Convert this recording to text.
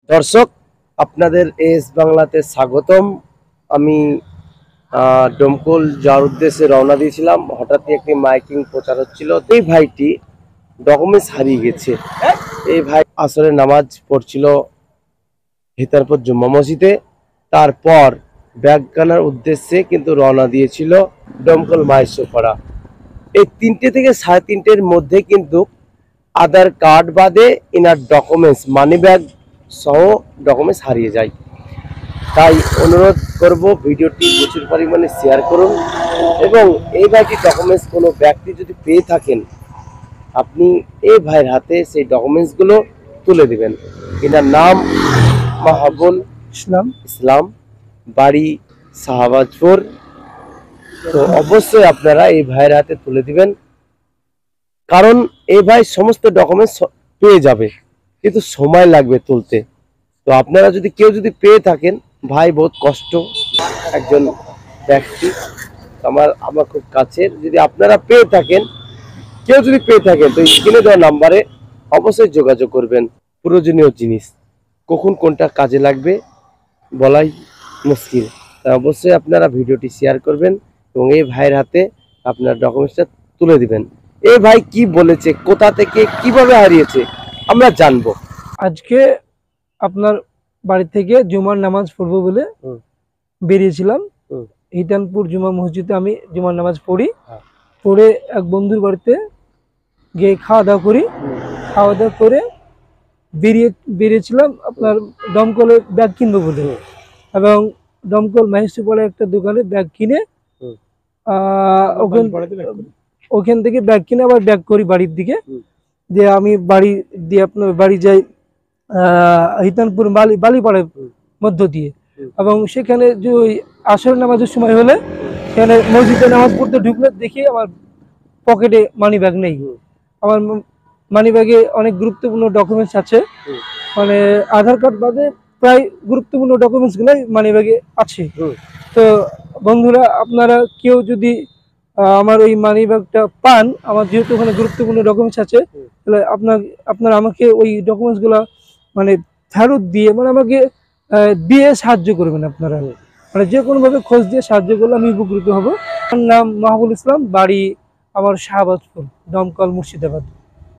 দর্শক, আপনাদের এস বাংলাতে স্বাগতম। আমি ডোমকল যাওয়ার উদ্দেশ্যে রওনা দিয়েছিলাম। হঠাৎই একটি মাইকিং প্রচার হচ্ছিল। এই ভাইটি ডকুমেন্টস হারিয়ে গেছে। এই ভাই আসলে নামাজ পড়ছিল হিতারপুর জুম্মা মসজিদে। তারপর ব্যাগ কেনার উদ্দেশ্যে কিন্তু রওনা দিয়েছিল ডোমকল মাহেশ্বরপাড়া। এই 3টে থেকে 3:30-এর মধ্যে কিন্তু আধার কার্ড বাদে ইনার ডকুমেন্টস মানি ব্যাগ সহ ডকুমেন্টস হারিয়ে যায়। তাই অনুরোধ করব ভিডিওটি প্রচুর পরিমাণে শেয়ার করুন এবং এই ভাইটি ডকুমেন্টস কোনো ব্যক্তি যদি পেয়ে থাকেন, আপনি এই ভাইয়ের হাতে সেই ডকুমেন্টসগুলো তুলে দেবেন। এনার নাম মাহবুল ইসলাম, বাড়ি শাহবাজপুর। তো অবশ্যই আপনারা এই ভাইয়ের হাতে তুলে দিবেন, কারণ এই ভাই সমস্ত ডকুমেন্টস পেয়ে যাবে, কিন্তু সময় লাগবে তুলতে। তো আপনারা যদি কেউ পেয়ে থাকেন, ভাই বহুত কষ্ট একজন ব্যক্তি, আমার খুব কাছের। যদি আপনারা পেয়ে থাকেন, কেউ যদি পেয়ে থাকেন, তো স্ক্রিনে দেওয়া নাম্বারে অবশ্যই যোগাযোগ করবেন। প্রয়োজনীয় জিনিস কখন কোনটা কাজে লাগবে বলাই মুশকিল। তাই অবশ্যই আপনারা ভিডিওটি শেয়ার করবেন এবং এই ভাইয়ের হাতে আপনার ডকুমেন্টসটা তুলে দিবেন। এই ভাই কি বলেছে, কোথা থেকে কিভাবে হারিয়েছে, আমরা জানবো। আজকে আপনার বাড়ি থেকে জুমার নামাজ পড়বো বলে বেরিয়েছিলাম। হিতানপুর জুমা মসজিদে আমি জুমার নামাজ পড়ি। পড়ে এক বন্ধুর বাড়িতে গিয়ে খাওয়া দাওয়া করি। খাওয়া দাওয়া করে বেরিয়েছিলাম আপনার দমকলের ব্যাগ কিনবো বলে, এবং দমকল মাহেশ্বরপাড়ায় একটা দোকানে ব্যাগ কিনে ওখান থেকে ব্যাগ কিনে আবার ব্যাগ করি বাড়ির দিকে। দিয়ে আমি আপনার বাড়ি যাই হিতানপুর বালিপাড়ার মধ্য দিয়ে, এবং সেখানে যে ওই আসর নামাজের সময় হলে সেখানে মসজিদে নামাজ পড়তে ঢুকলে দেখি আমার পকেটে মানি ব্যাগ নেই। আমার মানি ব্যাগে অনেক গুরুত্বপূর্ণ ডকুমেন্টস আছে, মানে আধার কার্ড বাদে প্রায় গুরুত্বপূর্ণ ডকুমেন্টসগুলোই মানি ব্যাগে আছে। তো বন্ধুরা, আপনারা কেউ যদি আমার ওই মানি ব্যাগটা পান, আমার যেহেতু ওখানে গুরুত্বপূর্ণ ডকুমেন্টস আছে, তাহলে আপনারা আমাকে ওই ডকুমেন্টসগুলো মানে ফেরত দিয়ে, মানে আমাকে দিয়ে সাহায্য করবেন। আপনারা মানে যে কোনোভাবে খোঁজ দিয়ে সাহায্য করলে আমি উপকৃত হব। আমার নাম মাহবুল ইসলাম, বাড়ি আমার শাহবাজপুর, দমকল মুর্শিদাবাদ।